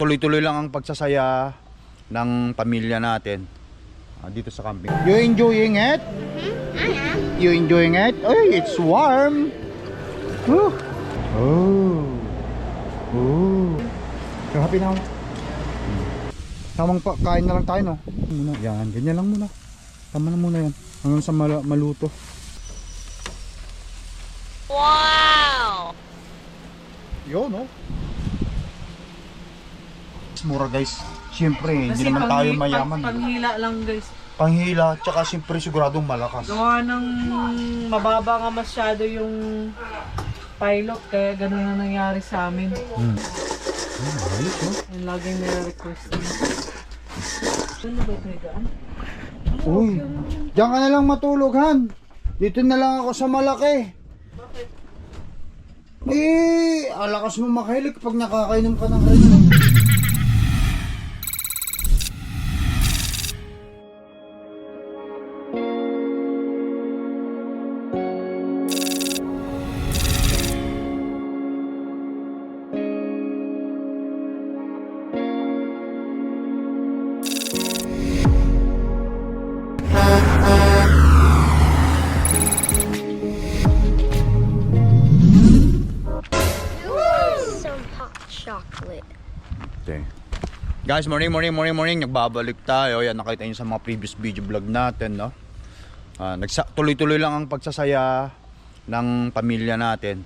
tuloy-tuloy lang ang pagsasaya ng pamilya natin dito sa camping. You enjoying it? You enjoying it? Ay, it's warm. Oh. Happy na ako. Tamang kain na lang tayo, no? Muna, yan, ganyan lang muna. Tama na muna yan. Hanggang sa maluto. Wow! Yun, no? Mura, guys. Siyempre, hindi naman tayo mayaman. Panghila lang, guys. Panghila, tsaka siyempre siguradong malakas. Gawa ng mababa nga masyado yung pilot, kaya ganun na nangyari sa amin. Ayos, no? Yung laging nire-request niya. Ano ba ito higaan? Uy, diyan ka na lang matulog, Han. Dito na lang ako sa malaki. Bakit? Alakas mo makahilig pag nakakainom ka ng rin. Some hot chocolate. Okay. Guys, morning. Nagbabalik tayo. Yan, nakita nyo sa mga previous video vlog natin, no? Tuloy-tuloy lang ang pagsasaya ng pamilya natin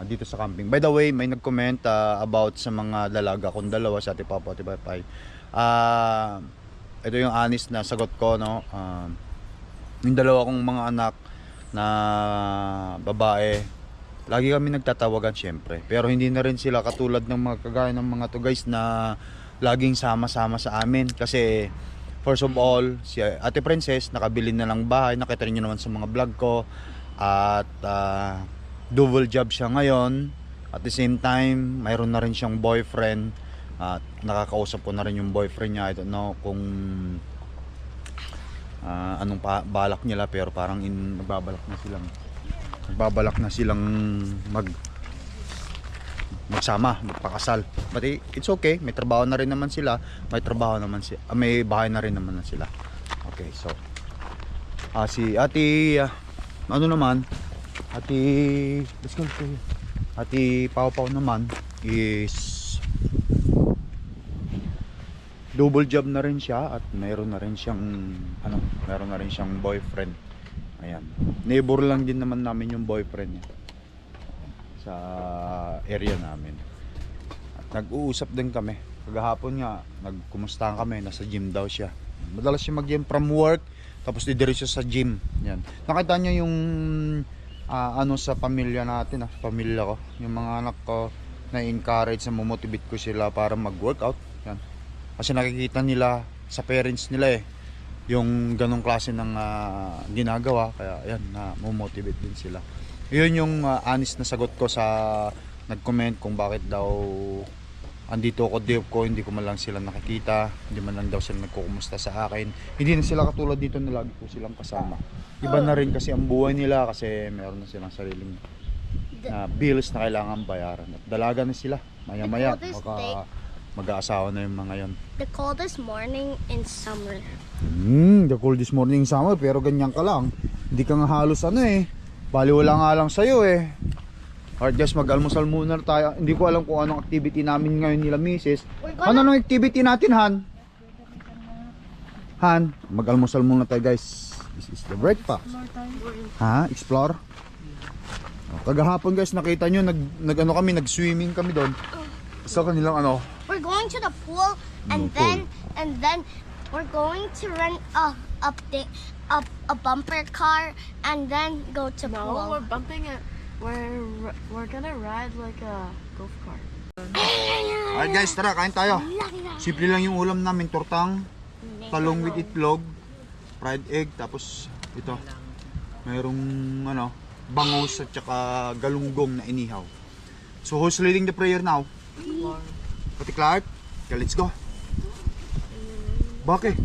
dito sa camping. By the way, may nag-comment about sa mga dalaga kong dalawa, sa Ate Papa, Ate Papay. Ito yung honest na sagot ko, no? Yung dalawa kong mga anak na babae, lagi kami nagtatawagan syempre. Pero hindi na rin sila katulad ng mga kagaya ng mga to guys na laging sama-sama sa amin. Kasi first of all, si Ate Princess nakabili na lang bahay. Nakita rin nyo naman sa mga vlog ko. At double job siya ngayon. At the same time, mayroon na rin siyang boyfriend. At nakakausap ko na rin yung boyfriend niya. I don't know kung anong balak nila, pero parang nagbabalak na silang magsama, magpakasal. But it's okay, may trabaho na rin naman sila, may bahay na rin naman sila. Okay, so si Ate Ate Pau naman is double job na rin siya at mayroon na rin siyang boyfriend. Ayan. Neighbor lang din naman namin yung boyfriend niya sa area namin. At nag-uusap din kami. Kagahapon nga, nagkumustahan kami, nasa gym daw siya. Madalas siya mag-gym from work, tapos didiretso sa gym. Yan. Nakita niyo yung sa pamilya natin, pamilya ko, yung mga anak ko, na-encourage, na motivate ko sila para mag-workout. Yan. Kasi nakikita nila sa parents nila yung ganong klase ng ginagawa, kaya yan, na-motivate din sila. Yun yung honest na sagot ko sa nag-comment kung bakit daw andito ako, hindi ko man lang sila nakikita, hindi man lang daw sila nagkukumusta sa akin. Hindi na sila katulad dito na lagi ko silang kasama. Iba na rin kasi ang buhay nila, kasi meron na silang sariling bills na kailangan bayaran. At dalaga na sila, maya-maya mag-aasawa na yung mga yon. The coldest morning in summer. The coldest morning in summer, pero ganyan ka lang. Hindi ka nga halos baliwala nga lang sa'yo Alright guys, mag-almusal muna tayo. Hindi ko alam kung anong activity namin ngayon nila misis. Anong activity natin, Han? Mag-almusal muna tayo guys. This is the breakfast. Explore? Kagahapon guys, nakita nyo, nag-swimming kami doon. Sa kanilang We're going to the pool and then we're going to rent a bumper car and then go to pool. No, we're bumping it. We're gonna ride like a golf cart. Alright guys, tara, kain tayo. Simple lang yung ulam namin, tortang, talong with itlog, fried egg, tapos ito, mayroong bangus at saka galunggong na inihaw. So who's leading the prayer now? Pati Clark? Okay, let's go. Bakit?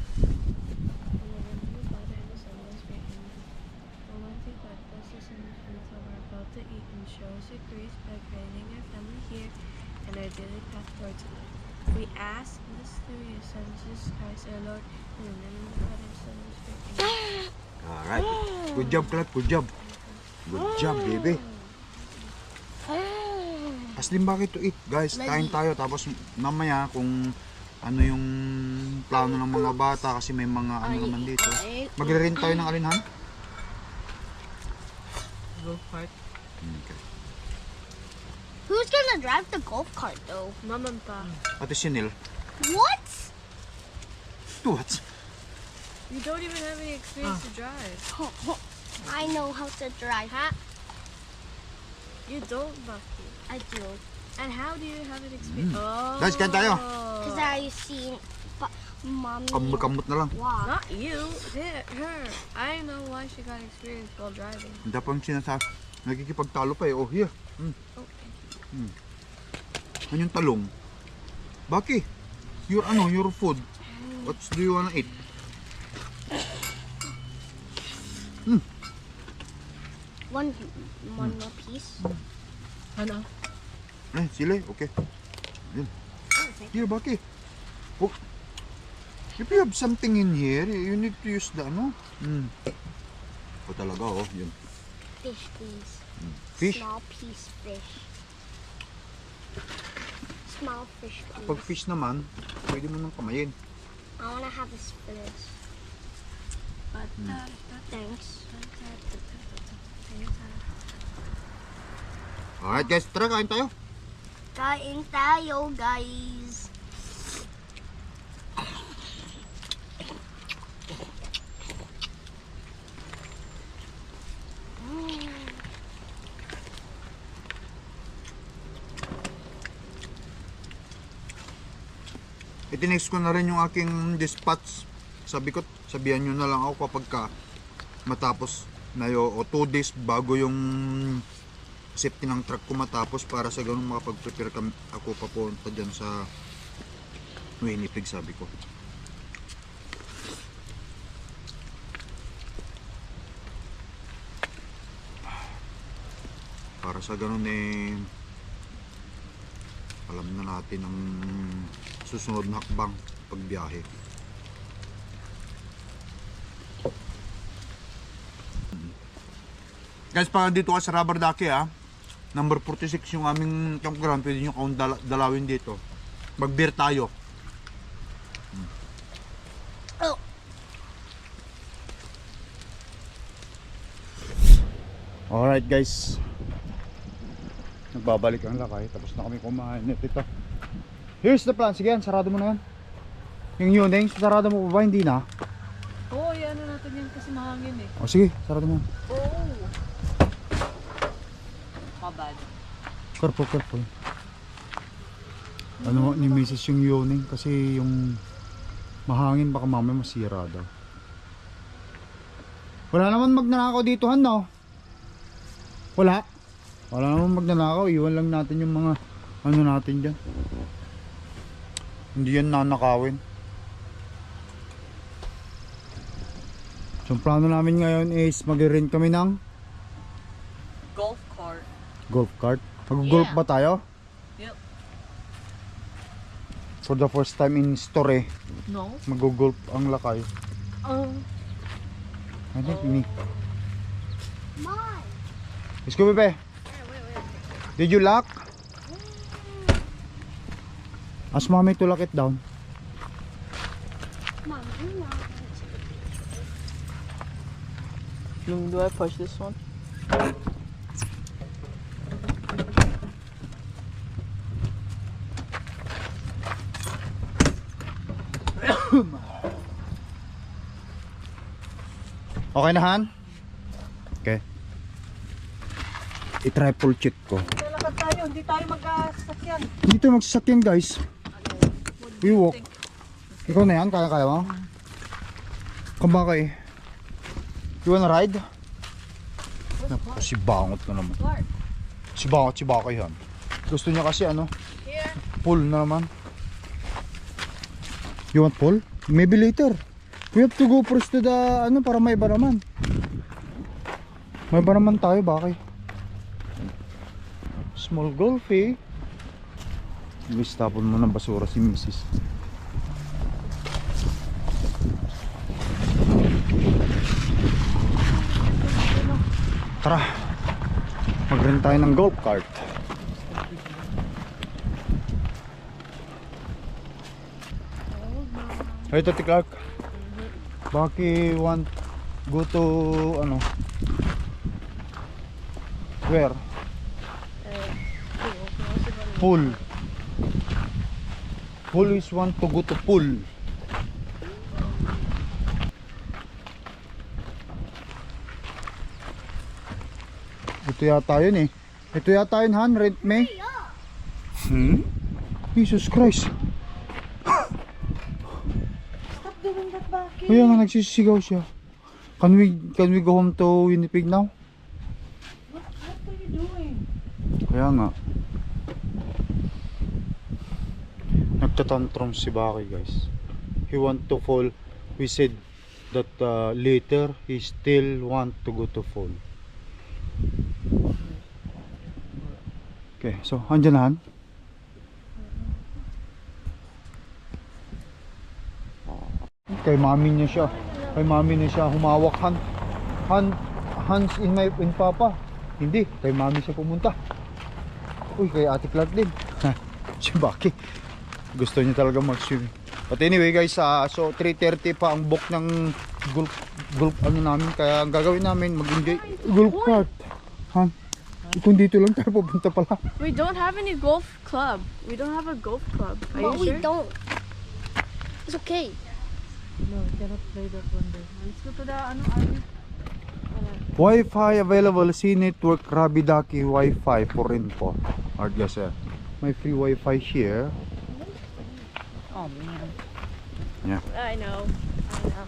Show us your grace by granting our family here and our daily path towards life. We ask this through your Son Jesus Christ, our Lord, in the name of God and Son and Spirit. Alright. Good job, Clark. Good job. Good job, baby. Aslim, bakit to eat? Guys, kain tayo. Tapos mamaya kung ano yung plano ng mga bata kasi may mga ano naman dito. Magre-rent tayo ng alinhan? Go kart. Okay. Who's gonna drive the golf cart though? Mom and Pa. Ate Sinil. What? What? You don't even have any experience to drive. I know how to drive. You don't, Bucky. I do. And how do you have an experience? Oh. Guys, kain tayo. Because I seen mommy. Kamot na lang. walk. Not you, her. I know why she got experience while driving. Hindi pang sinasabi. Nagkikipagtalo pa eh. Oh, here. Ano yung talong? Baki, your food. What do you wanna eat? One more piece. Ano? Sili, okay. Yan. Here, Baki. Oh. If you have something in here, you need to use the ano. O talaga, oh. Yun. Fish, please. Fish? Small piece fish. Small fish, please. Pag fish naman, pwede mo nang kamayin. I wanna have this fish. Thanks. Alright guys, tara kain tayo. Kain tayo, guys. Itinext ko na rin yung aking dispatch. Sabi ko, sabihan nyo na lang ako kapag ka matapos na o 2 days bago yung safety ng truck ko matapos para sa ganun makapag-prepare ako papunta dyan sa Winnipeg, sabi ko. Para sa ganun eh alam na natin ang susunod na hakbang pagbiyahe. Guys, para dito ka sa Rubber Ducky number 46 yung aming campground, pwede nyo akong dalawin dito. Mag-beer tayo. Oh. Alright guys, nagbabalik ang lakay, tapos na kami kumain ito. Here's the plan, sige yan, sarado mo na yan. Yung yuneng, sarado mo pa ba? Hindi na. Oo, ano natin yan kasi mahangin eh. O sige, sarado mo. Oo. Mabad. Careful. Ano ni Mrs. yung yuneng kasi yung mahangin baka mamaya masira daw. Wala naman magnanakaw dito no? Wala naman magnanakaw, iwan lang natin yung mga ano natin dyan. Hindi yan nanakawin. So ang plano namin ngayon is mag-rent kami ng golf cart. Mag-golf Yeah. ba tayo? Yep. For the first time in Store, No? mag-golf ang lakay. Ano ini? Mom. Let's go, Pepe. Did you lock? Ask mommy to lock it down. Mom, I'm not. Do I push this one? Okay na, Han? Okay. I-triple check ko. Lalakad tayo, hindi tayo magkasakyan. Hindi tayo magsasakyan, guys. We walk. Ikaw na yan? Kaya mo? Kumbakay. You wanna ride? Naku, si Bangot na naman. Si Bakay yan. Gusto niya kasi ano? Pull na naman. You want pull? Maybe later. We have to go first to the ano para may iba naman. May iba naman tayo, Bakay. Small golf eh. Luis, tapon mo ng basura si Mrs. Tara, mag-rent tayo ng golf cart. Hey, Tati Clark. Baki want go to ano? Where? Pool. Pool is want to go to pool. Ito yata yun eh. Ito yata yun, Han. Rent me. Jesus Christ. Stop doing that, Baki. Kaya nga nagsisigaw siya. Can we go home to Winnipeg now? What are you doing? Kaya nga. Nagtatantrum si Baki, guys. He want to fall. We said that later he still want to go to fall. Okay, so andyan na, Han. Kay mami niya siya. Kay mami niya siya humawak, Han. Hands in Papa. Hindi, kay mami siya pumunta. Uy, kay Ate Clark din. Si Baki. Gusto niya talaga mag-swim. But anyway guys, so 3:30 pa ang book ng golf ano namin. Kaya ang gagawin namin, mag-enjoy golf cart. Han, kung dito lang tayo pupunta pala. We don't have any golf club. We don't have a golf club. Are But you we sure? don't. It's okay. No, we cannot play that one day. Let's go to the ano, Ari. Wi-Fi available, C network, Rabidaki Wi-Fi for info. Hard guys, may free Wi-Fi here. Oh man. Yeah. I know.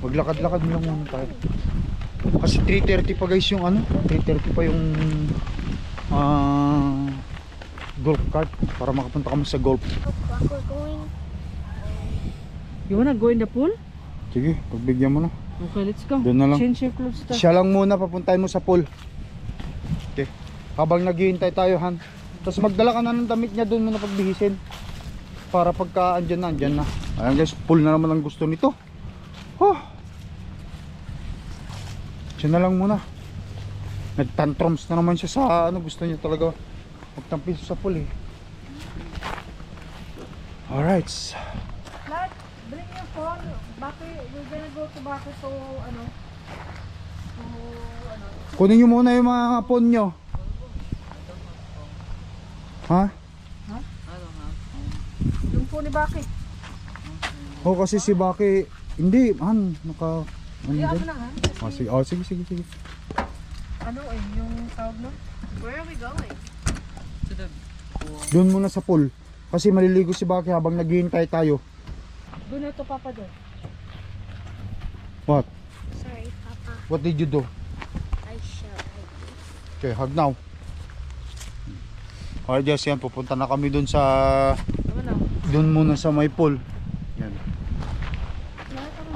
Maglakad-lakad lang muna tayo. Kasi 3:30 pa guys yung ano, 3:30 pa yung golf cart para makapunta kami sa golf. Look, we're going. You wanna go in the pool? Sige, pagbigyan mo na. Okay, let's go. Doon na lang. Change your clothes. Siya lang muna, papuntahin mo sa pool. Okay. Habang naghihintay tayo, Han. Tapos magdala ka na ng damit niya doon muna pagbihisin. Para pagka andyan na. Ayan guys, pool na naman ang gusto nito. Oh. Siya na lang muna. Nagtantrums na naman siya sa ano, gusto niya talaga magtampiso sa pool eh. Alright. Lad, bring your phone. Baki, we're gonna go to Baki to ano. Kunin nyo muna yung mga phone nyo. Ha? Yung phone ni Baki. O kasi si Baki, hindi, Han, naka, ano Iya, dyan? ako na ha. Oh, sige, sige. Ano eh, yung tawag no? Where are we going? Doon muna sa pool. Kasi maliligo si Baki habang naghihintay tayo. Doon na to, Papa, doon. What? Sorry, Papa. What did you do? I shall. Okay, hug now. Alright guys, yan, pupunta na kami doon sa, Tama na. doon muna sa may pool. Yan.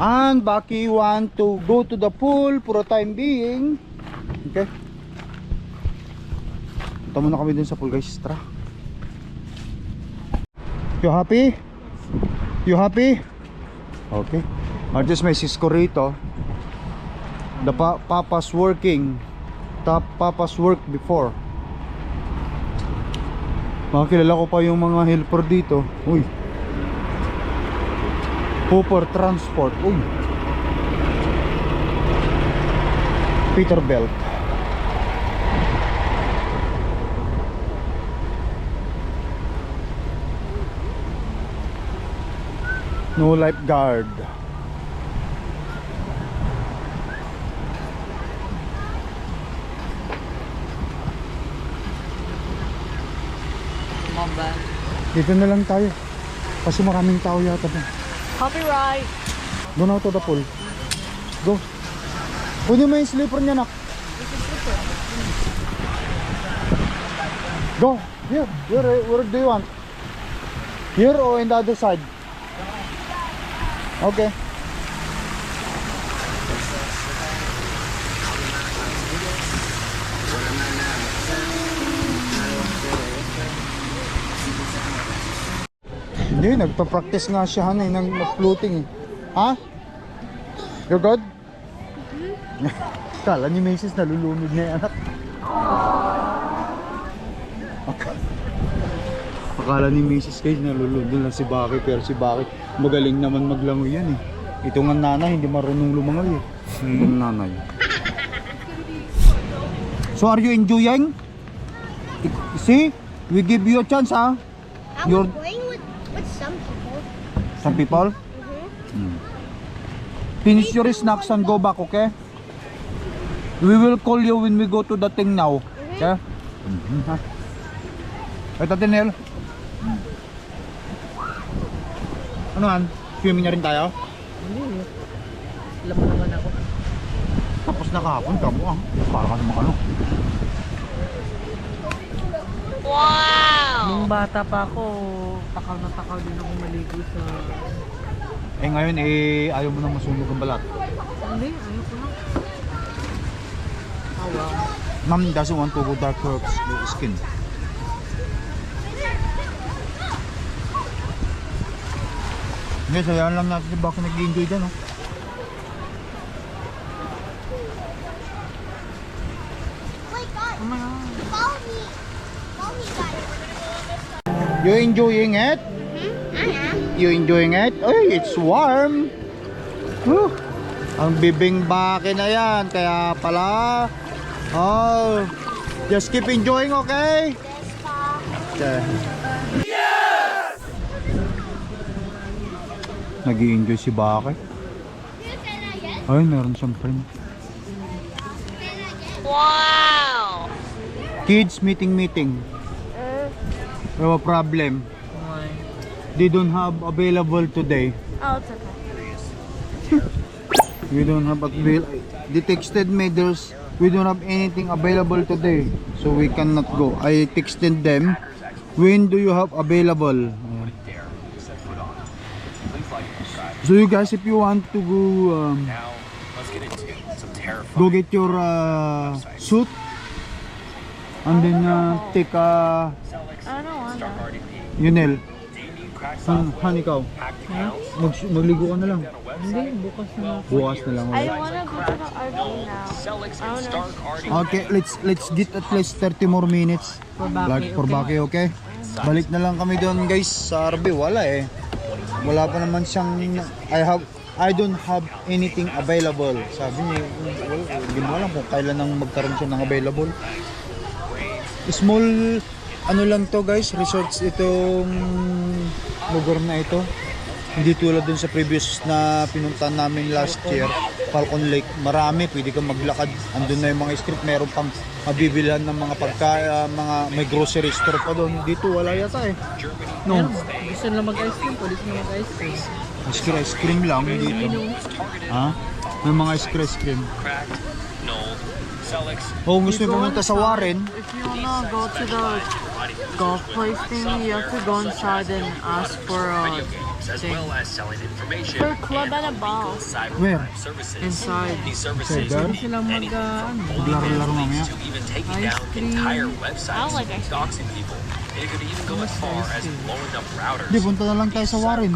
And Baki want to go to the pool for a time being. Okay. Punta muna kami doon sa pool guys, tara. You happy? You happy? Okay. Just may Cisco rito. The papa's working. Papa's work before. Makakilala ko pa yung mga helper dito. Uy. Hooper Transport. Uy. Peterbilt. No lifeguard. Dito na lang tayo. Kasi maraming tao yata po. Copyright. Go now to the pool. Go. Kunin mo yung slipper niya, nak. Go. Here. Where do you want? Here or in the other side? Okay. Hindi, nagpa-practice nga siya Han, nag-floating eh. Ha? You're good? Kala ni Macy's nalulunod na yung anak. Akala ni Mrs. Cage nalulunod lang si Baki, pero si Baki magaling naman maglangoy yan eh. Ito nga nanay, hindi marunong lumangoy eh. Yung nanay. So are you enjoying? See? We give you a chance ha? I You're- was playing with some people. Some people? Finish your snacks and go back, okay? We will call you when we go to the thing now. Okay? Ito Tinel. Ano han? Swimming na rin tayo? Hindi. Alam mo naman ako. Tapos na kahapon ka mo ah. Para ka naman ano. Nung bata pa ako, takaw na takaw din ako maligo sa... Eh ngayon eh ayaw mo na masunog ang balat. Hindi, ayoko na. Oh wow. Mom doesn't want to go dark her skin. Hindi, sayaan lang natin yung baka nag-enjoy dyan oh. Wait, guys, Oh my God. follow me. Follow me, guys. You enjoying it? I am. You enjoying it? Ay, it's warm. Whew. Ang bibing baki na yan, kaya pala. Oh, just keep enjoying, okay? This pa. Okay. Nag-i-enjoy si Baki. Ay, meron siyang friend. Wow. Kids meeting. We have a problem. Why? They don't have available today. Oh, it's okay. We don't have available. They texted me we don't have anything available today, so we cannot go. I texted them, when do you have available? So you guys, if you want to go, go get your suit, and then take a I don't want that. Yunel. Han, ikaw. Magligo ka na lang. Hindi, bukas na ako. Bukas na lang. I don't want to go to the RV now. I wanna... Okay, let's get at least 30 more minutes. For Baki, Like for okay? Baki, okay? Balik na lang kami doon guys sa RB. Wala eh. Wala pa naman siyang I don't have anything available. Sabi niya, hindi mo alam kung kailan nang magkaroon siya ng available. Small ano lang to guys, resorts itong lugar na ito. Hindi tulad dun sa previous na pinuntahan namin last year, Falcon Lake. Marami, pwede kang maglakad. Andun na yung mga street, meron pang mabibilhan ng mga pagkain, may grocery store pa doon. Dito wala yata eh. No, Gusto nila mag-ice cream, pwede sila mag-ice cream. ice cream lang dito. Ha? May mga ice cream. Oh, gusto mo pumunta sa Warren? If you wanna go to the golf place thing, you have to go inside and ask for a thing. For club and a ball. Where? Inside. Inside there? Pwede silang ano, Maglaro-laro mamaya. ice cream. I don't like ice cream. Hindi, punta na lang tayo sa Warren.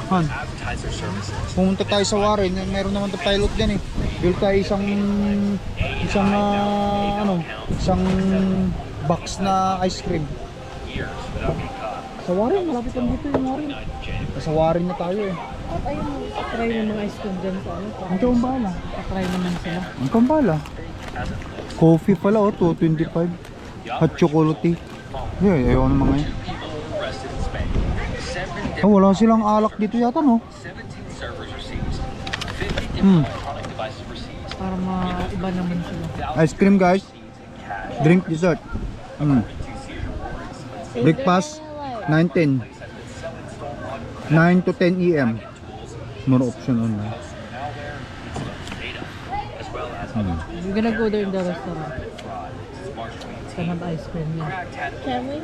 Han, pumunta tayo sa Warren, meron naman ito pilot din eh. Build tayo isang box na ice cream. Sa Warren, malapit lang dito yung Warren. Sa Warren na tayo eh. Try ng mga ice cream dyan sa ano. Ang kawang bala. Try naman sila. Ang kawang bala. Coffee pala oh, 225. Hot chocolate. Yeah, ayaw naman ngayon. Oh, wala silang alak dito yata no? Para maiba naman sila. Ice cream guys. Drink, dessert. Breakfast 9:10. 9 to 10 AM. More option online. We're gonna go there in the restaurant. Can have ice cream yeah. Can we?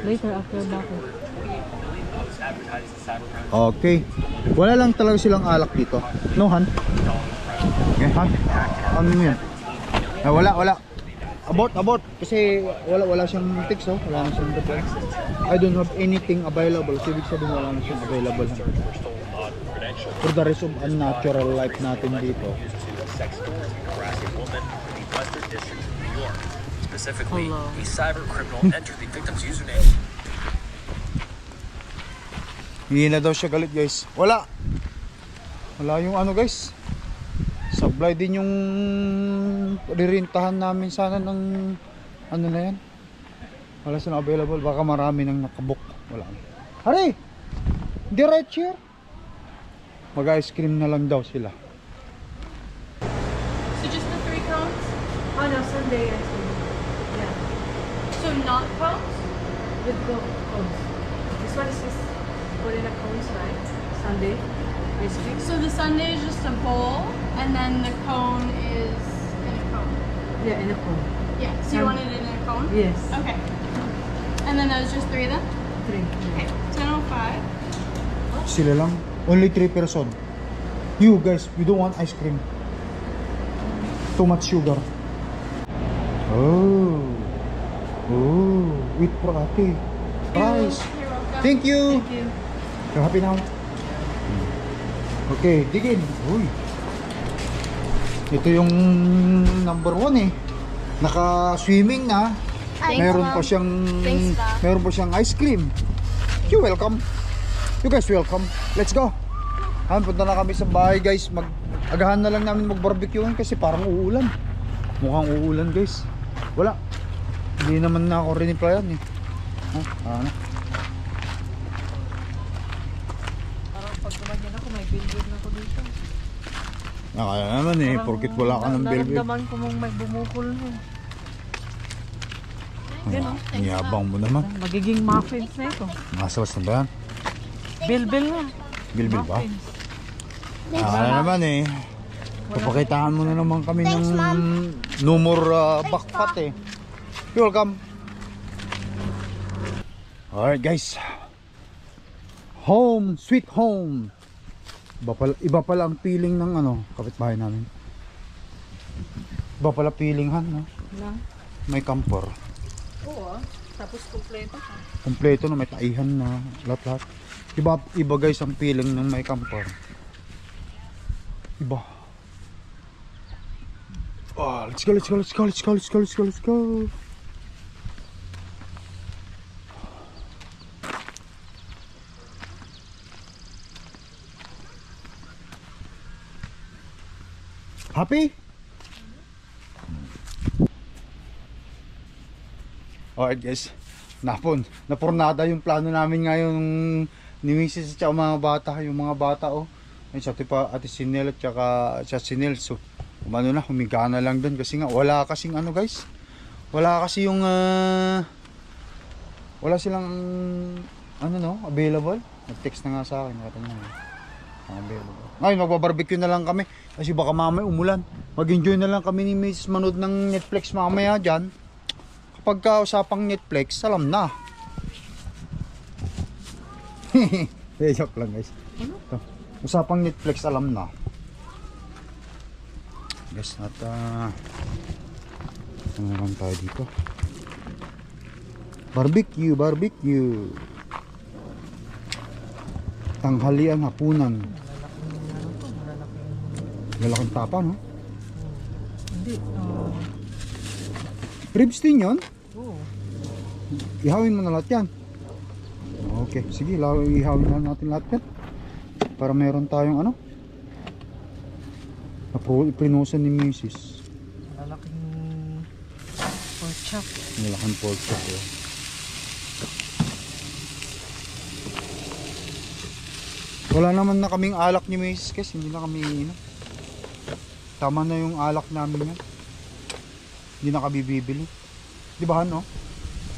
Later after bakit. Okay. Wala lang talaga silang alak dito. No, Han? Okay, Han? Ano mo yan? Wala. Abort. Kasi wala siyang text, oh. Wala na siyang reply. I don't have anything available. So, ibig sabihin wala na siyang available. For the rest of unnatural life natin dito. Specifically, Hello. a cyber criminal entered the victim's username. Hindi na daw siya galit, guys. Wala yung ano, guys. Supply din yung ririntahan namin sana ng ano na yan. Wala sila available. Baka marami nang nakabook. Wala. Hari! Di right here. Mag-ice cream na lang daw sila. So just the 3 cones? Oh no, Sunday actually. Yeah. So not cones? With cones. This one is just put in a cones, right? Sunday. Ice cream. So the sundae is just a bowl, and then the cone is in a cone. Yeah, in a cone. Yeah. So you want it in a cone? Yes. Okay. And then that was just 3 then? 3. Okay. 10:05. Sila lang. Only 3 person. You guys, we don't want ice cream. Too much sugar. Oh. Wait for ate. Price. You're welcome. Thank you. Thank you. You're happy now? Okay, digin. Uy. Ito yung number 1 eh. Naka-swimming na. Meron pa siyang ice cream. You welcome. You guys welcome. Let's go. Punta na kami sa bahay, guys. Agahan na lang namin mag-barbecue kasi parang uulan. Mukhang uulan, guys. Wala. Hindi naman na ako rin-replyan eh. Ano? Parang pag tumagyan ako, may billboard na ako dito. Kaya naman eh, porkit wala ka ng velvet. Naramdaman ko mong may bumukol na. Ang yabang mo naman. Magiging muffins na ito. Masawas na ba yan? Bilbil na. Bilbil ba? Muffins. Kaya naman eh. Papakitaan mo na naman kami Thanks, ng Mom. no more backfat eh. You're welcome. Alright guys. Home, sweet home. Iba pala ang feeling ng ano, kapitbahay namin. Iba pala feeling han, no? Na. May camper. Oo. Tapos kompleto pa. Kompleto na, may taihan na, lahat-lahat. Iba guys ang feeling ng may camper. Iba. Oh, let's go. Happy? Alright guys, napurnada yung plano namin ngayon ni Mrs. at mga bata, yung mga bata oh. Ayun sa ate Sinel at saka sa Sinel, so umano na, humiga na lang doon kasi nga wala kasing ano guys. Wala kasi yung wala silang ano no, available. Nag-text na nga sa akin, available. Ngayon magbabarbecue na lang kami kasi baka mamaya umulan. Mag-enjoy na lang kami ni Mrs. manood ng Netflix mamaya dyan. Kapag usapang Netflix, alam na. Joke lang guys. Ito. Usapang Netflix, alam na. Guys, at ano lang tayo dito. Barbecue. Tanghalian, hapunan. Lalaking tapa, no? Hindi. Ribs din yun? Oo. Ihawin mo na lahat yan. Okay, sige, ihawin na natin lahat yan. Para meron tayong ano? Ipinusan ni Mrs. Lalaking pork chop. Malaking pork chop eh. Wala naman na kaming alak ni Mrs. kasi hindi na kami iinom. Tama na yung alak namin yan. Hindi na kami bibili. Di ba no?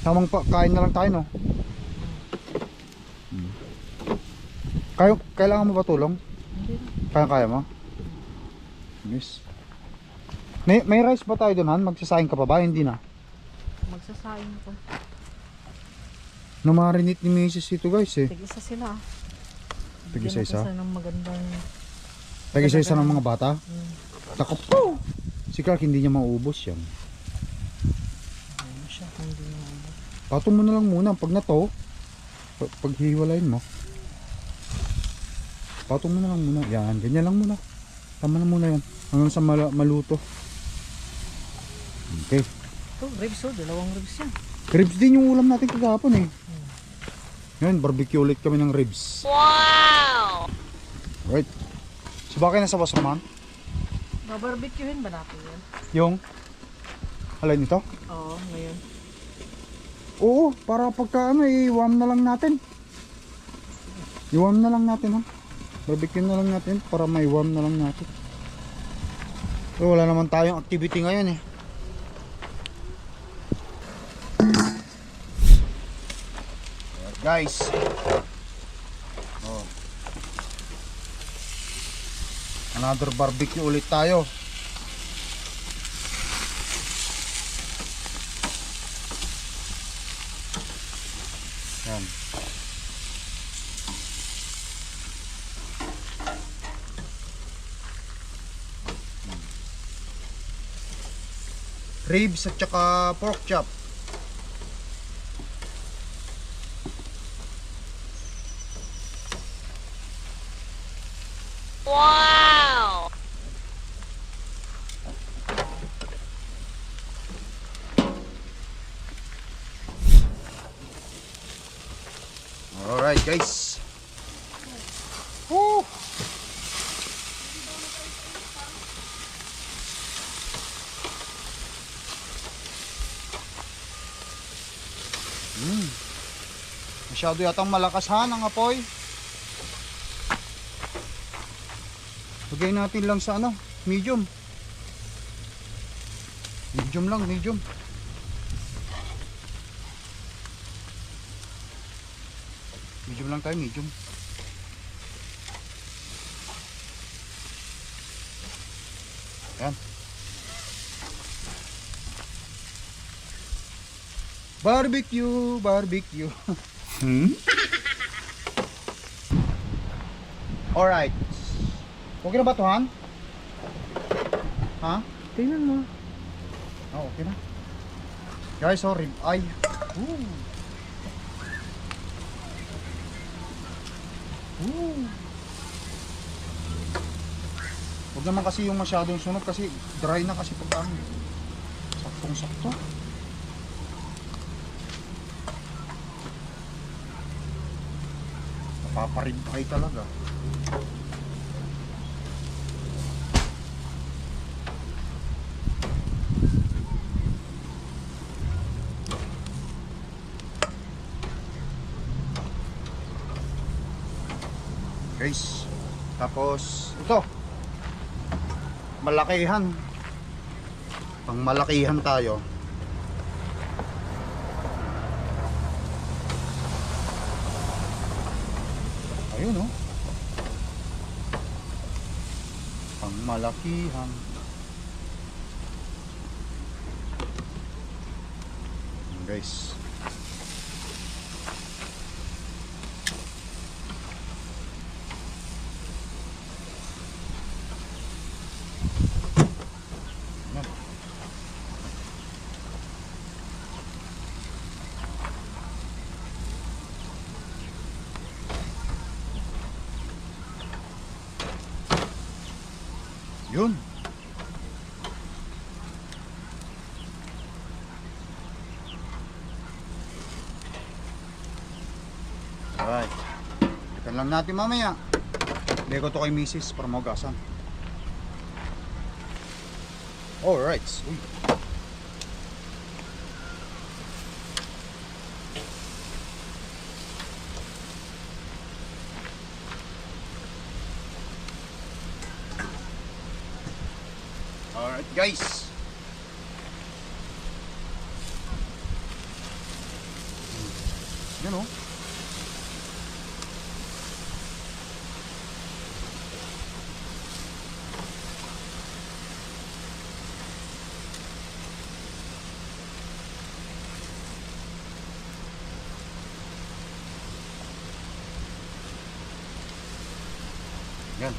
Tamang kain na lang tayo no? Kailangan mo ba tulong? Hindi. Kaya mo? Yes. May rice ba tayo doon han? Magsasayang ka pa ba? Hindi na. Magsasayang ko. Namarinate ni Mrs. ito guys eh. Tig-isa sila. Tig-isa-isa? Bigyan ng magandang... Tag-isa-isa ng mga bata? Takot po! Si Clark hindi niya maubos yan. siya. Hindi naman. Patong mo na lang muna. Pag na to, pag hiwalayin mo, patong mo na lang muna. Yan, ganyan lang muna. Tama na muna yan. Hanggang sa maluto. Okay. Ito, ribs oh. Dalawang ribs yan. Ribs din yung ulam natin kagahapon eh. Ngayon, barbecue ulit kami ng ribs. Wow! Right. So bakit nasa Wasserman? Babarbecuehin ba natin yan? Yung alay nito? Oo, ngayon. Oo, para pagka ano, i-warm na lang natin. I-warm na lang natin ha. Barbecue na lang natin para may warm na lang natin. So, wala naman tayong activity ngayon eh. Alright, guys. Oh. Another barbecue ulit tayo. Yan. Ribs at saka pork chop. Wow! Alright guys. Woo! Masyado yatang malakas ha ang apoy. Lagay natin lang sa ano, medium. Medium lang, medium. Medium lang tayo, medium. Ayan. Barbecue, barbecue. Alright. Okay na ba ito, Han? Ha? Tingnan mo. Oh, okay na. Guys, oh, rib eye. Ooh. Ooh. Huwag naman kasi yung masyadong sunog kasi dry na kasi pag ano. Saktong sakto. Napaparib eye talaga. Guys, tapos ito malakihan, pang malakihan tayo. Ayun oh, pang malakihan. Guys, yun. Alright. Ikan lang natin mamaya. Lego to kay misis para maugasan. Alright. Uy. Alright guys. Yan o. Yan.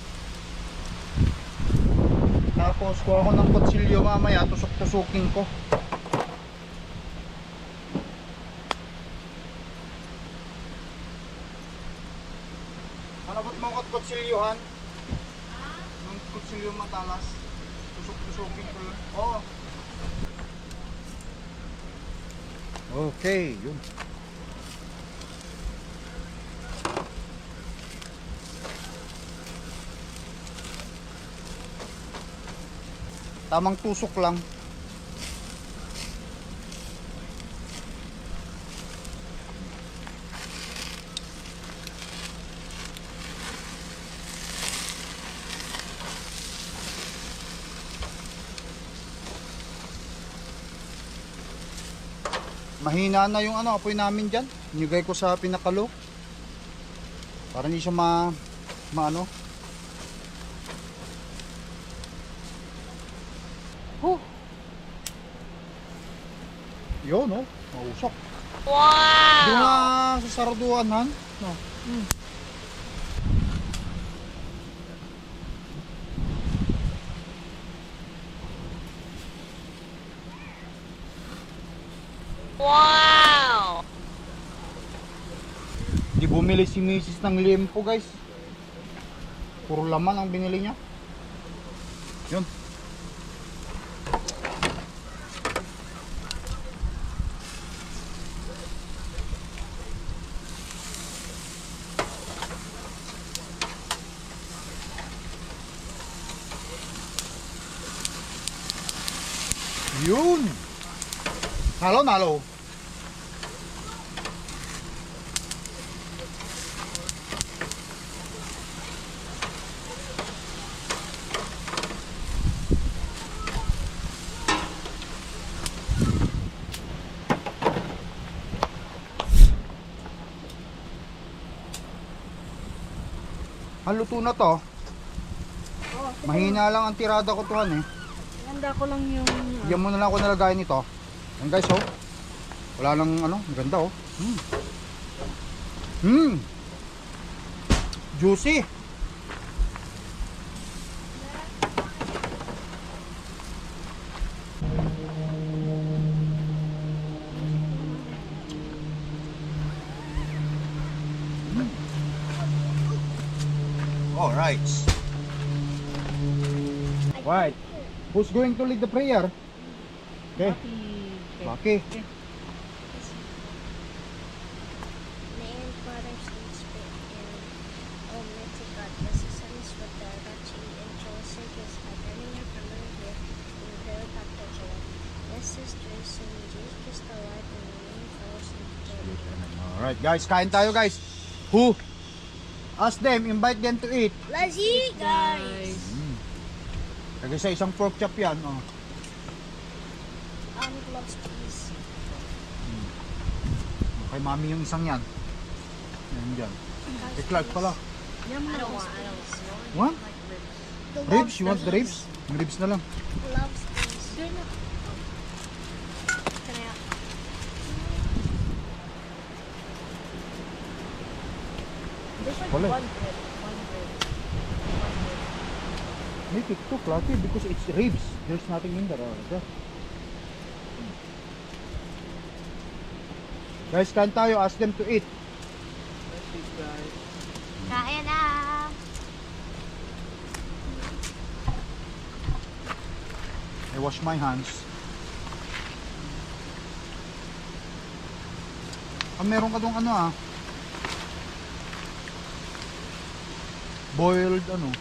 Tapos kuha ko ng kutsilyo mamaya, tusok-tusukin ko. Malabot mo ang kutsilyuhan. Ang kutsilyo matalas. Tusok-tusokin ko lang. Oo. Okay, yun. Tamang tusok lang. Mahina na yung apoy namin dyan. Nilagay ko sa pinakalo. Para hindi siya maano. Yun, no? Mausok. Wow! Hindi na sa sarduan, han? No. Wow! Di bumili si Mrs. ng liempo, guys. Puro laman ang binili niya. Yun. Yun. Nalo, nalo. Haluto na to. Mahina lang ang tirada ko tuhan eh. Ganda ko lang yung... Diyan mo na lang ako nalagay nito. Yan guys, oh. Wala nang ano, ganda oh. Juicy. All right. Right. Who's going to lead the prayer? Okay. Okay. Name, Father, Son, Spirit, and Almighty God, bless the sons with the Rachi and Joseph, his paternity and family here, in the Dr. Joel. Bless sisters and Jesus Christ the Lord, and the name of our Son. Alright guys, kain tayo guys. Who? Ask them, invite them to eat. Let's eat, guys! Lagay sa isang pork chop yan. Oh. Gloves, please. Kay mami yung isang yan. Yan dyan. Kay Clark pala. I don't want. What? The Ribs? You want the ribs? Yung ribs na lang. Gloves, please. Can I have? Wala. Make it too fluffy because it's ribs. There's nothing in there. There. Guys, kain tayo. Ask them to eat. Kain na! I wash my hands. Meron ka dong ano boiled ano.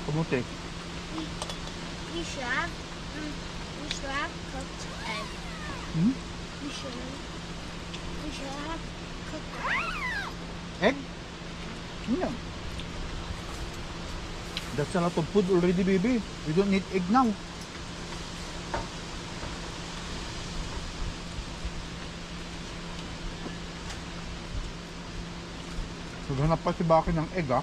Kamuti. We should have cooked egg. We should have cooked egg. Egg? No. That's a lot of food already, baby. We don't need egg now. Maghanap pa si Baki ng egg, ah.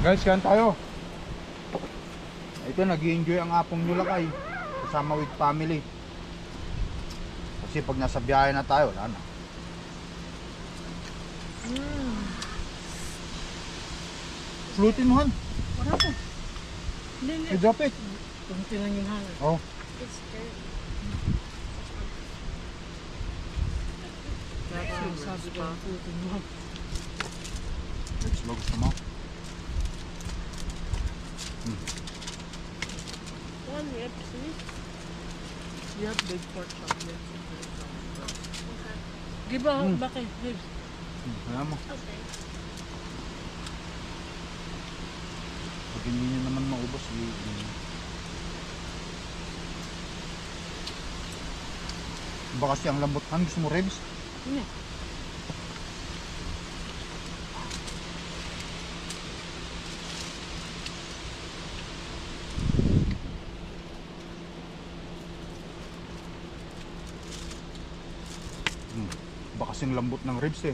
Guys, kain tayo. Ito, nag-i-enjoy ang apong Nulakay. Kasama with family. Kasi pag nasa biyahe na tayo, wala na. Flutin mo, Han. Wala po. Hindi, hindi. I-drop it. Kunti lang yung hangin. Oh. It's dirty. Kaya sabi ko, putin mo. Slow, gusto mo? One rib, please. Yeah, big pork chop. Give a bakit? Give. Alam mo. Okay. Pag hindi nyo naman maubos, iba kasi ang lambot. Han, gusto mo ribs? Hindi. Iba kasing lambot ng ribs eh.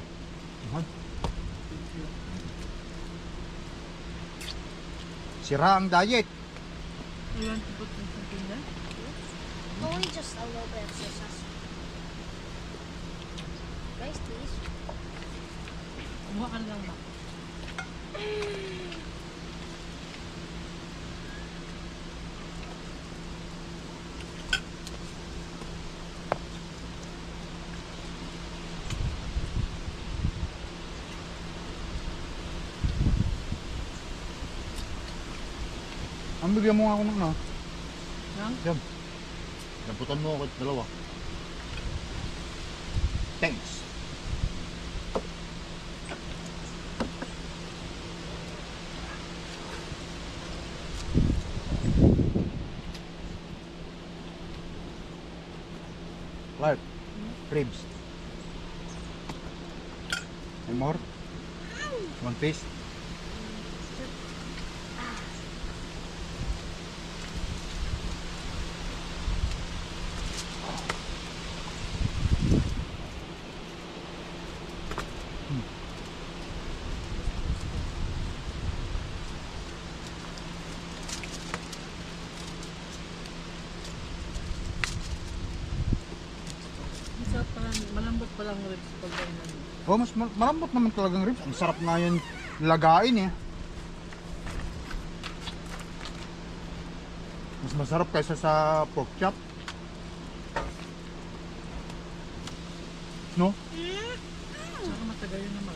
Han. Sira ang diet. You want to put something there? Only just a little bit of sauce. Rice, please. Kumuha ka lang ba? Ang bigyan mo nga ako ng ano? Nang? Yan. Lamputan mo ako at dalawa. Thanks. Clark, ribs. Any more? One piece? Masarap pa lang, malambot pa lang ribs pag ganyan. Oh, mas malambot naman talagang ribs. Ang sarap nga yun lagain eh. Mas masarap kaysa sa pork chop. No? Saka matagal yun naman.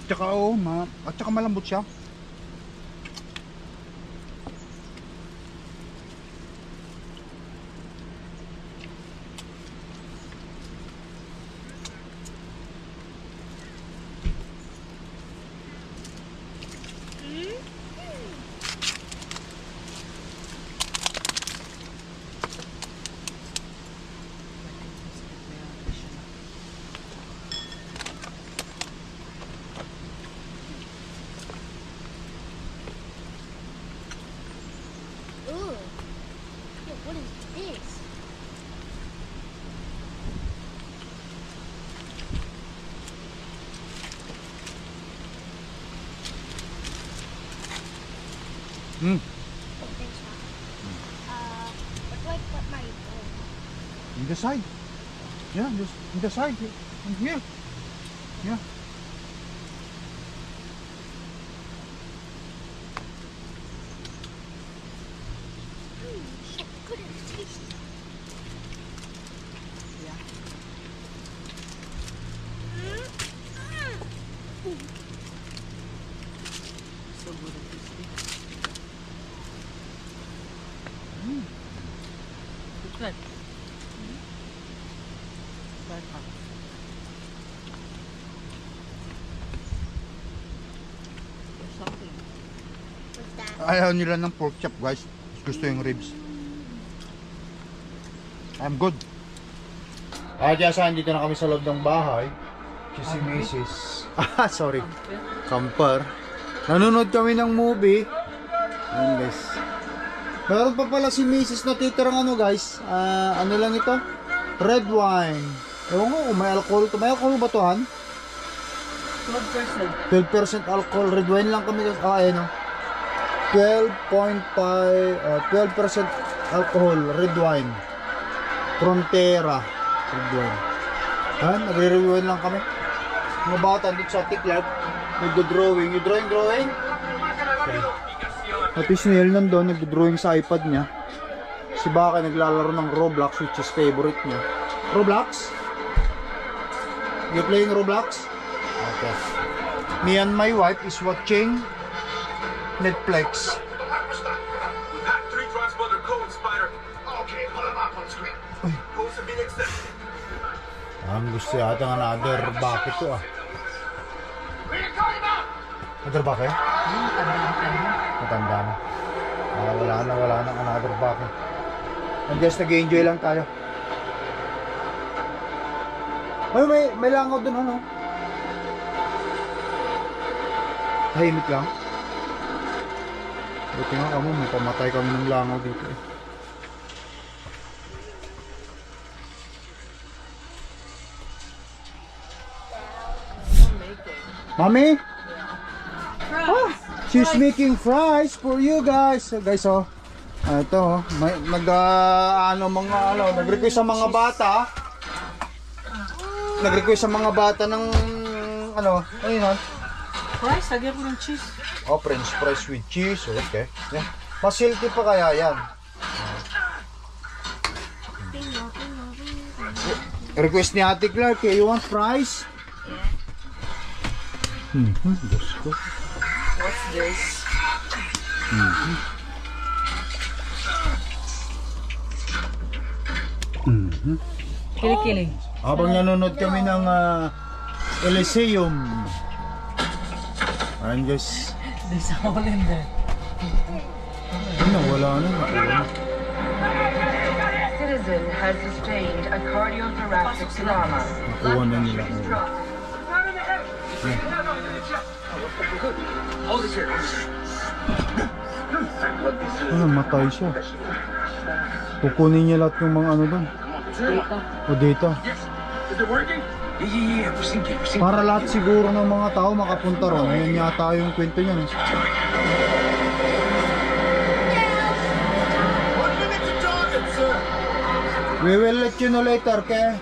Tsaka at tsaka malambot siya. Ooh. Yo, what is this? Mm. Oh, thanks, Mom. Where do I put my bowl? In the side. Yeah, just in the side. In here. Yeah. So good and tasty. So good and tasty. Good that. Bad pa. There's something. What's that? Ayaw nila ng pork chop, guys. Gusto yung ribs. I'm good. Diyasan, dito na kami sa loob ng bahay. Si Mrs. Sorry. Camper. Nanonood kami ng movie. Ayan, guys. Meron pa pala si Mrs. na titirang ano, guys. Ano lang ito? Red wine. Ewan ko kung may alcohol to. May alcohol ba to, Han? 12%. 12% alcohol. Red wine lang kami guys. Ayan o. 12% alcohol. Red wine. Frontera. Red wine. Ayan, nagre-red wine lang kami. Mga bata dito sa Tiklat. Nagdo-drawing. You drawing? Okay. At Ismael nandun, nagdo-drawing sa iPad niya. Si Baka naglalaro ng Roblox, which is favorite niya. Roblox? You playing Roblox? Okay. Me and my wife is watching Netflix. We've had 3 transponder codes, Spider. Okay, put them up on screen. Codes have been accepted. Gusto yata ng another bucket to ah. Where are you going now? Another bucket? Matanda na. Wala na another bucket. And just nag-enjoy lang tayo. Ay, may langaw dun ano? Tahimik lang. Buti nga kamo, may pamatay kami ng langaw dito eh. Mommy? Ah, she's making fries for you guys. So, guys, oh. Ito, oh. May nag-request sa mga bata. Nag-request sa mga bata ng ayun ha. Fries, lagyan ko ng cheese. Oh, french fries with cheese. Okay. Yeah. Mas healthy pa kaya yan. Request ni Ate Clark, you want fries? Diyos ko. What's this? Kili-kili. Habang nanonood kami ng Elysium. Ayan guys. There's a hole in there. Wala na. Citizen has sustained a cardiothoracic trauma. Nakuha na nila. Matay siya. Kukunin niya lahat ng mga doon. O data. Is it working? Yeah, we're syncing. Para lahat siguro ng mga tao makapunta ron. Ayan yata yung kwento niya. 1 minute to target, sir. We will let you know later, okay?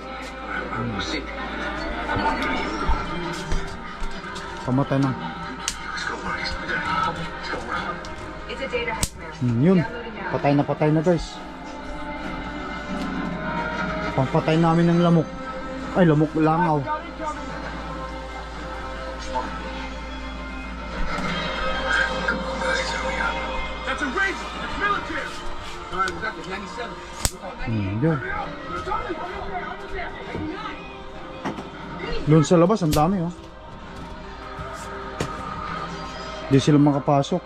Pamatay na. It's a data hack now. Yun. Patay na guys. Pampatay namin ng lamok. Ay, lamok langaw. That's a razor. It's military. Sorry, was that the 97? Yun. Doon sa labas, ang dami oh. Hindi sila makapasok.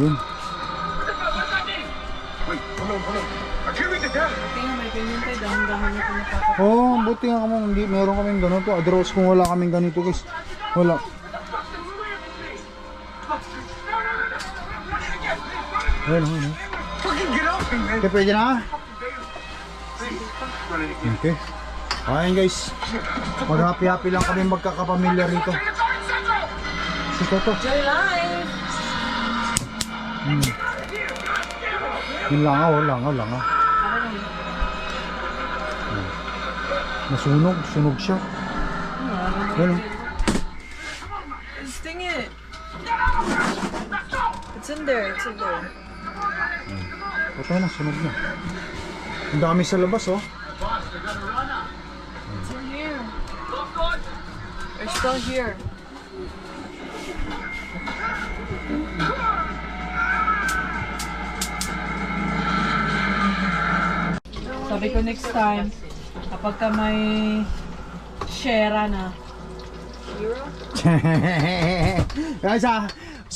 Yun. Wait, hold on. I can't read the data. Tingnan, may pinintay. Dahan-dahan na ito napapakot. Oh, buti nga kamo, hindi meron kaming ganito. Otherwise kung wala kaming ganito guys. Wala. Ayun. Fucking get off me, man. Okay, pwede na? Okay. Ayan guys. Mag-happy-happy lang kami magkakapamilya rito. Ito. Joy life! Yung langaw. Sunog siya. Ayun. Sting it! It's in there. Patay na, sunog na. Ang dami sa labas oh. It's in here. They're still here. Sabi ko next time, kapag ka may shera na. Guys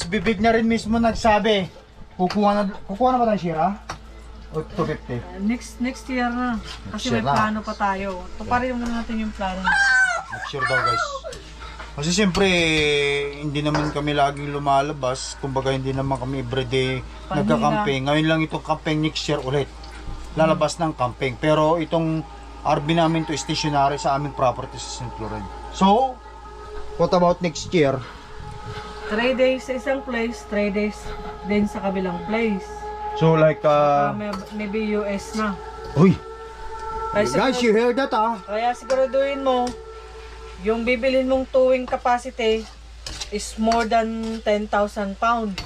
bibig na rin mismo nagsabi. Kukuha na ba tayo shira? O 250? Next year na. Kasi may Next year na. plano pa tayo. Tuparin muna natin yung plano. Next year daw guys. Kasi siyempre, hindi naman kami laging lumalabas. Kumbaga hindi naman kami everyday nagka-camping. Ngayon lang itong camping, next year ulit. Lalabas ng camping. Pero itong RV namin to stationary sa aming property sa St. Laurent. So, What about next year? 3 days sa isang place, 3 days din sa kabilang place. So like, Maybe US na. uy, Kaya guys, you heard that Kaya siguraduhin mo, yung bibilin mong towing capacity is more than 10,000 pounds.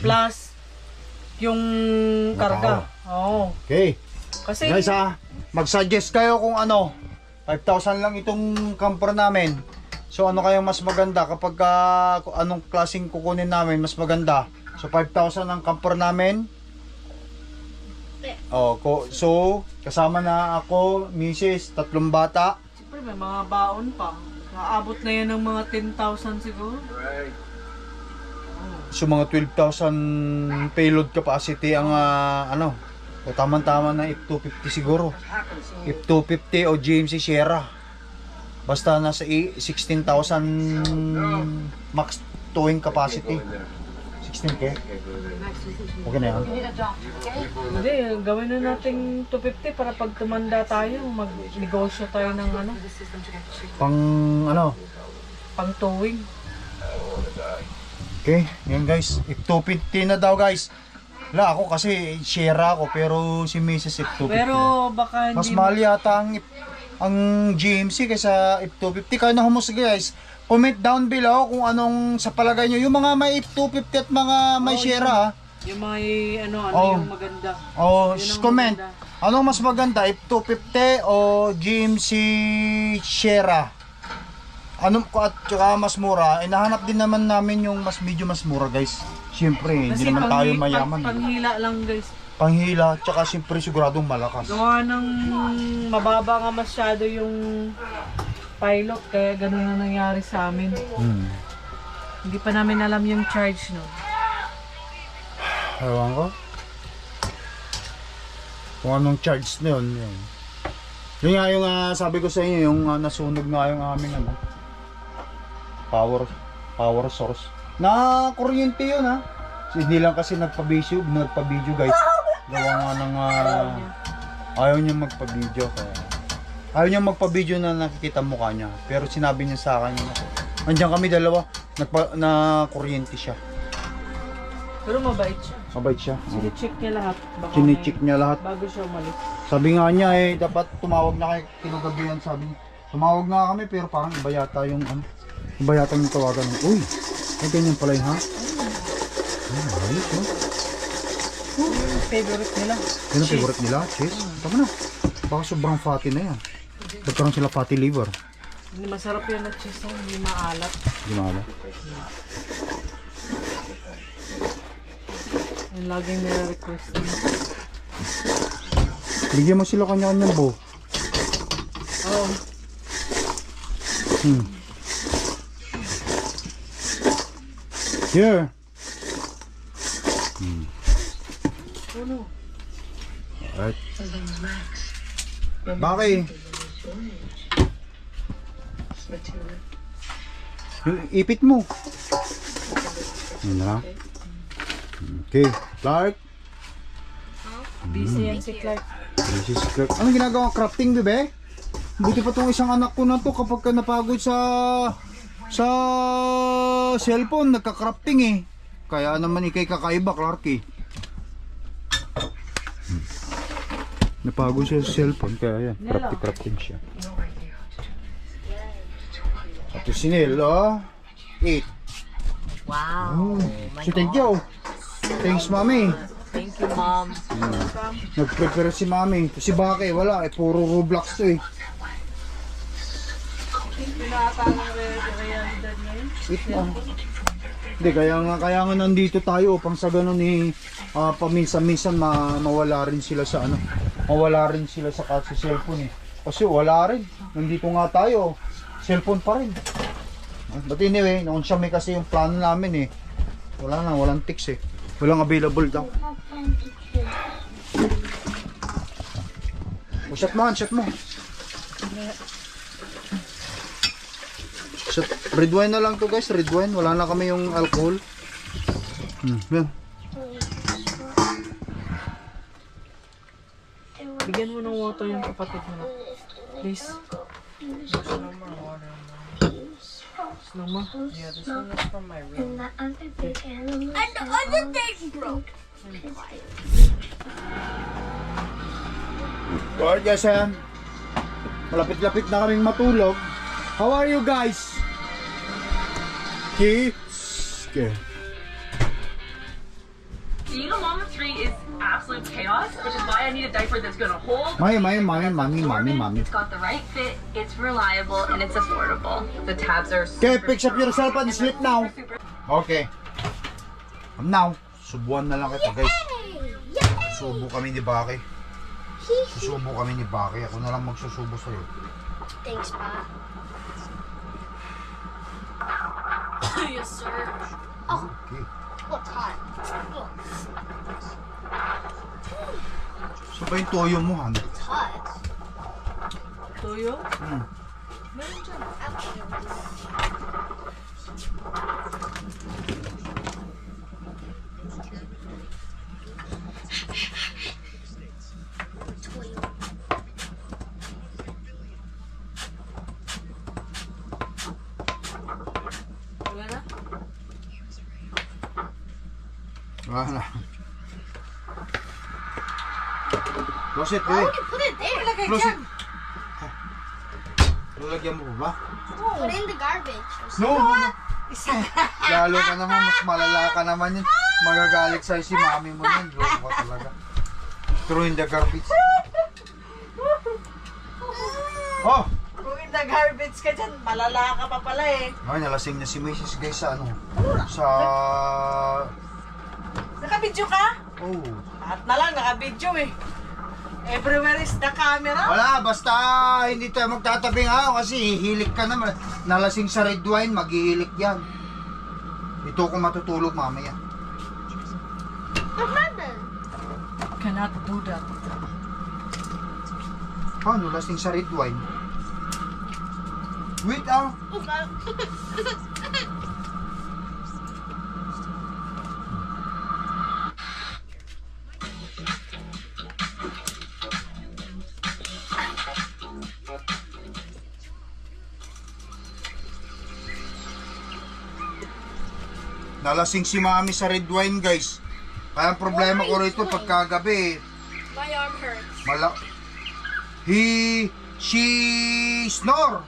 Plus, yung karga. Oo. Okay. Kasi, Guys mag-suggest kayo kung ano, 5,000 lang itong camper namin. So ano kayong mas maganda kapag anong klaseng kukunin namin mas maganda. So 5,000 ang camper namin. So kasama na ako, misis, 3 bata. siyempre may mga baon pa. Naabot na yan ng mga 10,000 siguro. So mga 12,000 payload capacity ang o tama-tama na F250 siguro. F250 o GMC Sierra. Basta nasa 16,000 max towing capacity. 16K. Okay na yan. Hindi, gawin na natin 250 para pag tumanda tayo, mag-negosyo tayo ng pang towing. Okay, yan guys. F250 na daw guys. Wala ako kasi Sierra ako pero si Mrs. F250. Pero baka hindi mas mahal yata ang GMC kaysa F250. Kaya na humusga guys. Comment down below kung anong sa palagay nyo. Yung mga may F250 at mga may Sierra. Yung may yung maganda. Yun ang Comment. maganda. Anong mas maganda? F250 o GMC Sierra? Anong at saka mas mura? Nahanap din naman namin yung medyo mas mura guys. Siyempre, hindi naman tayo mayaman. Panghila lang guys. Panghila, tsaka siyempre siguradong malakas. Gawa ng mababa nga masyado yung pilot, kaya ganun na nangyari sa amin. Hindi pa namin alam yung charge no. Ewan ko. Kung anong charge na yun. Yun nga yung sabi ko sa inyo, yung nasunog nga yung aming power source. Na kuryente yun Hindi lang kasi nagpa-video guys. Gawa nga ng ayaw niya magpa-video kaya. Ayaw niya magpa-video na nakikita mukha niya. Pero sinabi niya sa akin nandiyan kami dalawa, na kuryente siya. Pero mabait siya. Mabait siya. Sinicheck niya lahat. Baka Sinicheck niya lahat. bago siya umalis. Sabi nga niya dapat tumawag na kay kinagabihan. Sabi niya, tumawag na kami pero parang iba yata yung iba yata yung tawagan. Uy, ay ganyan pala yun ayos Yung favorite nila. Yan ang favorite nila, cheese. Tama na. Baka sobrang fatty na yan. Nagkaroon sila fatty liver. Hindi masarap yan na cheese, hindi maalat. Hindi mahala. Yung laging nire-request niya. Bigyan mo sila kanya-kanyang bo. Oo. Here. Ano? Alright. Bakit? Yung ipit mo. Yun na. Okay. Clark. Busy yan si Clark. This is Clark. Anong ginagawa? Crafting, bebe? Buti pa tong isang anak ko na to kapag ka napagod sa cellphone, nagka-crafting Kaya naman ikay kakaiba, Clark Napagod siya sa cellphone, kaya yan, crafting siya. At si Nel, 8. Wow. So thank you. Thanks, Mami. Thank you, Mom. Nag-prepare si Mami. Si Bake, wala. Puro Roblox to Hindi, kaya nga nandito tayo upang sa ganun paminsan-minsan mawala rin sila sa mawala rin sila sa cellphone Kasi wala rin. Nandito nga tayo. Cellphone pa rin. But anyway, noon siya may kasi yung plano namin walang tics Walang available daw. Shot mo. Shot. Red wine na lang to guys, red wine. Wala na kami yung alcohol. Yan. Bigyan mo ng water yung kapatid mo. Please. No more? Yeah, this one is from my room. And the other big animals. And the other thing broke. Alright guys, ayan. Malapit-lapit na kaming matulog. How are you guys? Okay. Being a mom of 3 is absolute chaos, which is why I need a diaper that's gonna hold. Mommy. It's got the right fit, it's reliable, and it's affordable. The tabs are Okay, super fix up yourself and sleep now. Okay. Now, subuan na lang kita guys. Susubo kami ni Baki. Susubo kami ni Baki. Ako na lang magsusubo sa'yo. Thanks, Pa. Yes, sir. Okay. Oh, it's hot. Oh, So ba yung toyo mo, Han? it's hot. Toyo? Meron dyan. Toyo. Wala na? Wala. Close it, Why eh. would you put it there? Close it. Lalagyan mo ba? Put it in the garbage. No. Lalo ka naman, mas malala ka naman yun. Magagalit sa'yo si mami mo yun. Loko ka talaga. Throw in the garbage. Oh! Kung in the garbage ka dyan, malala ka pa pala eh. Ay, nalasing na si Mrs. guys sa ano? Sa... Nakabidyo ka? Oh. Lahat na lang, nakabidyo eh. Everywhere is the camera. Wala, basta hindi tayo magtatabi nga kasi hihilik ka naman. Nalasing sa red wine, maghihilik yan. Ito kung matutulog mamaya. But Mother. Cannot do that. Paano lasing sa red wine? Wait ah. Nalasing si mami sa red wine guys. Kaya ang problema ko rito pagkagabi. My arm hurts. She snore.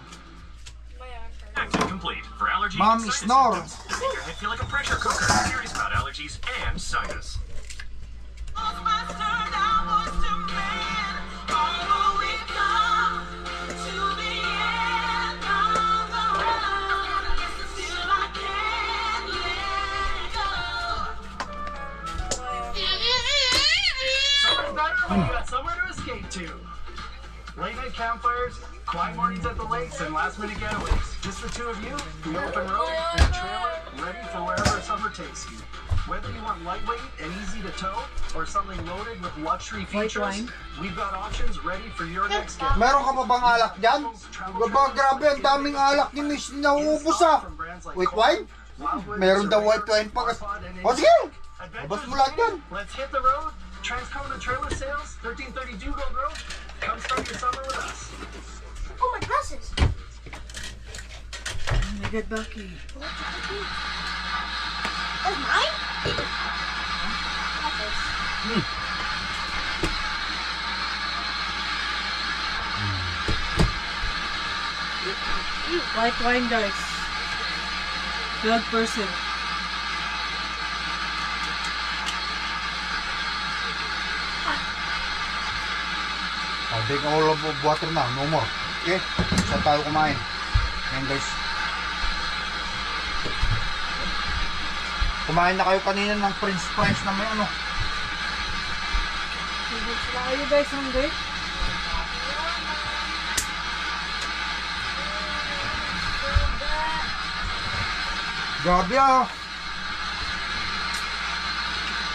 My arm hurts. Active complete for allergy Mom and sinus snore. symptoms. Make your head feel like a pressure cooker. Serious about allergies and sinus. Summer's better when you got somewhere to escape to. Late night campfires, quiet mornings at the lakes, and last minute getaways. Just the two of you, the open road, and a trailer, ready for wherever summer takes you. Whether you want lightweight and easy to tow, or something loaded with luxury features, we've got options ready for your next getaway. Meron ka pa bang alak dyan? Ba, grabe, ang daming alak ni Miss nauubos ah. White wine? Meron daw white wine pa. O sige, labas mo lahat yan. Let's hit the road. Transcona Trailer Sales, 1330 Dugald Road. Come start your summer with us. Oh, my glasses. Oh my God, Bucky. That's mine? White wine, guys. 12%. Take all of water na, no more. Okay? Saan tayo kumain? Yan guys. Kumain na kayo kanina ng french fries na may ano. Are you guys hungry? Grabe ah.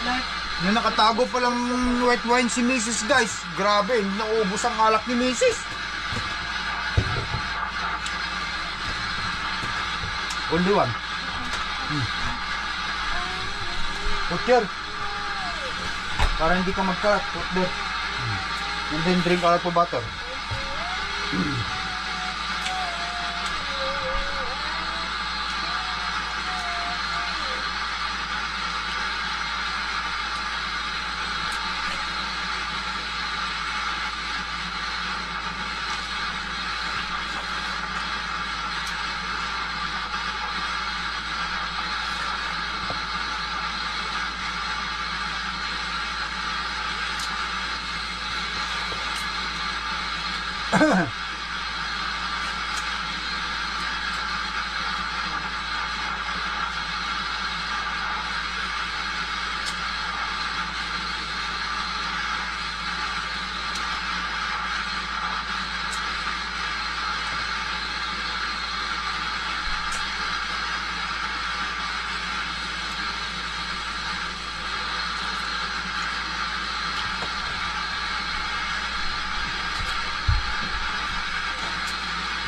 Like, May nakatago palang white wine si Mrs. guys. Grabe, hindi naubos ang alak ni Mrs. Only one. Put here. Para hindi ka magkalat. Put there. And then drink out of butter.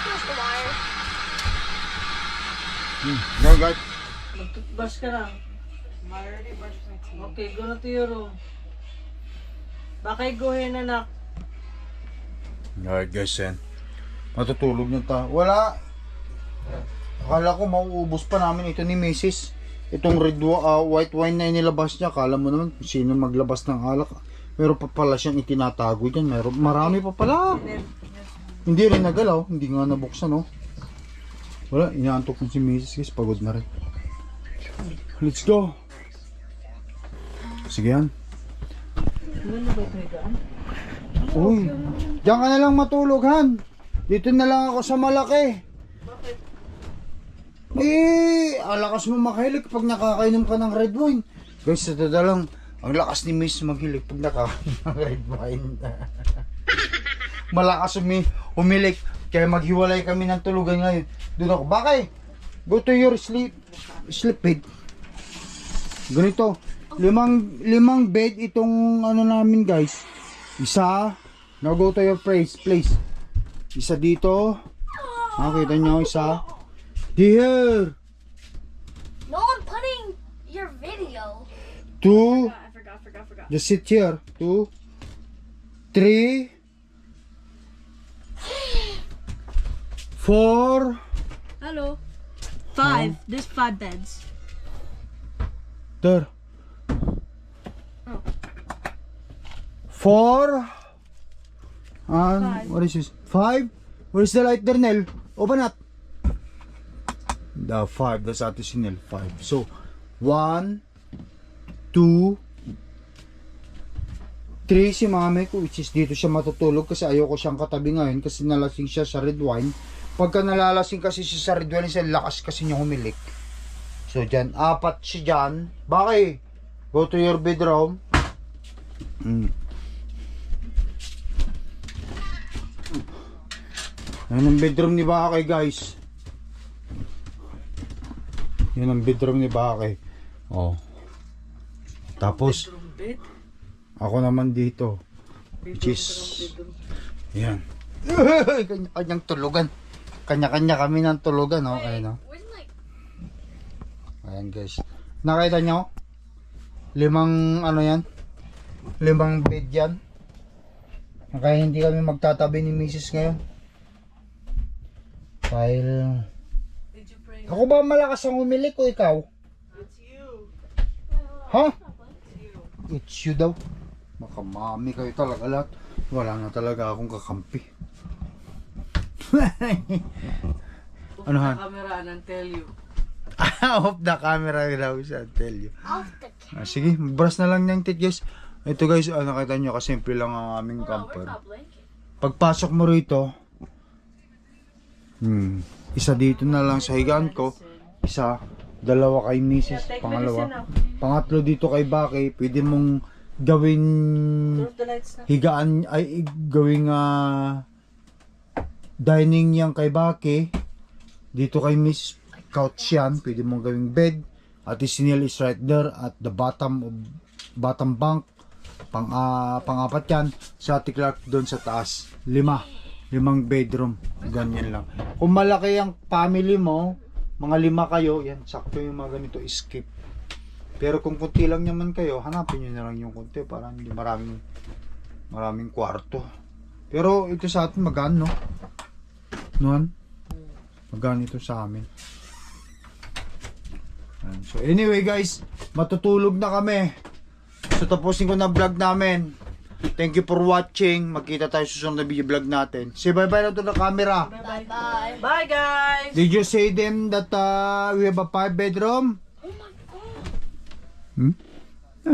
Here's the wire. No, guys. Mag-toothbrush ka lang. Okay, go na to your room. Bakay go ahead, anak. Alright guys, yan. Matutulog na ta. Wala. Akala ko mauubos pa namin ito ni Mrs. Itong white wine na inilabas niya. Akala mo naman kung sino maglabas ng alak. Meron pa pala siyang itinatago dyan. Marami pa pala. Hindi rin nagalaw. Hindi nga nabuksan, no? Wala, inaantok na si Mrs. guys. Pagod na rin. Let's go. Sige yan. Ano ba ito higaan? Uy, diyan ka na lang matulog, Han. Dito na lang ako sa malaki. Bakit? Eh, ang lakas mo makahilig pag nakakainom ka ng red wine. Guys, sa tada lang, ang lakas ni Miss maghilig pag nakakainom ng red wine. Malakas humilik. Kaya maghiwalay kami ng tulugan ngayon. Doon ako, bakay, go to your sleep bed. Ganito, limang bed itong ano namin guys. Isa, now go to your place. Isa dito. Nakita nyo, isa. Here. No one putting your video. 2. I forgot. Just sit here. 2, 3, 4. Hello. 5. There's 5 beds. There. 4. And what is this? 5. Where's the light there, Nell? Open up. The 5. That's Ate Sinel. 5. So 1, 2, 3 si mami ko, which is dito siya matutulog kasi ayoko siyang katabi ngayon kasi nalasing siya sa red wine. Pagka nalalasing kasi siya sa red wine, sa lakas kasi niya humilik. So dyan, 4 siya dyan. Bakit? Go to your bedroom. Yan ang bedroom ni Bakay, guys. Yan ang bedroom ni Bakay. Oh. Tapos Bedroom bed? ako naman dito. Which is yan. Kanya-kanyang tulugan. Kanya-kanya kami ng tulugan, no? Ayun, no? Ayan, guys. Nakita nyo? 5 ano yan? 5 bed yan. Kaya hindi kami magtatabi ni Mrs. ngayon. Dahil Did you pray? ako ba malakas ang humilik o ikaw? It's you. Ha? It's you. It's you daw. Makamami kayo talaga lahat. Wala na talaga akong kakampi. Ano, Han? Camera and tell you. Off the camera daw siya, tell you. Off the camera. Sige, brush na lang ng tit, guys. Ito guys, nakita nyo, kasimple lang ang aming camper. Pagpasok mo rito, isa dito na lang sa higaan ko, isa, 2 kay Mrs. Pangalawa, pangatlo dito kay Baki. Pwede mong gawin Turn off the lights na. higaan, ay gawing dining yang kay Baki. Dito kay Miss, couch yan, pwede mong gawing bed. At Sinil is right there at the bottom bunk. Pang-apat yan. Sa Ate Clark doon sa taas. 5 bedroom. Ganyan lang. Kung malaki ang family mo, mga 5 kayo, yan, sakto yung mga ganito, escape. Pero kung kunti lang naman kayo, hanapin nyo na lang yung kunti para hindi maraming kwarto. Pero ito sa atin magaan, no? Noon? Magaan ito sa amin. So anyway guys, matutulog na kami. So tapusin ko na vlog namin. Thank you for watching. Magkita tayo sa susunod na video vlog natin. Say bye bye na to the camera. Bye-bye. Bye guys! Did you say them that we have a 5 bedroom? Oh my god.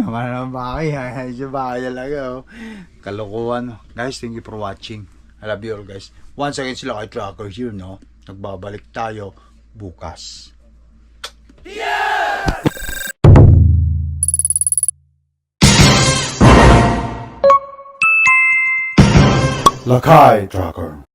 Wala naman bakay. Siya bakay talaga. Oh. Kalukuhan. Guys, thank you for watching. I love you all, guys. Once again sila kay Tracker here, no? Nagbabalik tayo bukas. Lakay Tracker.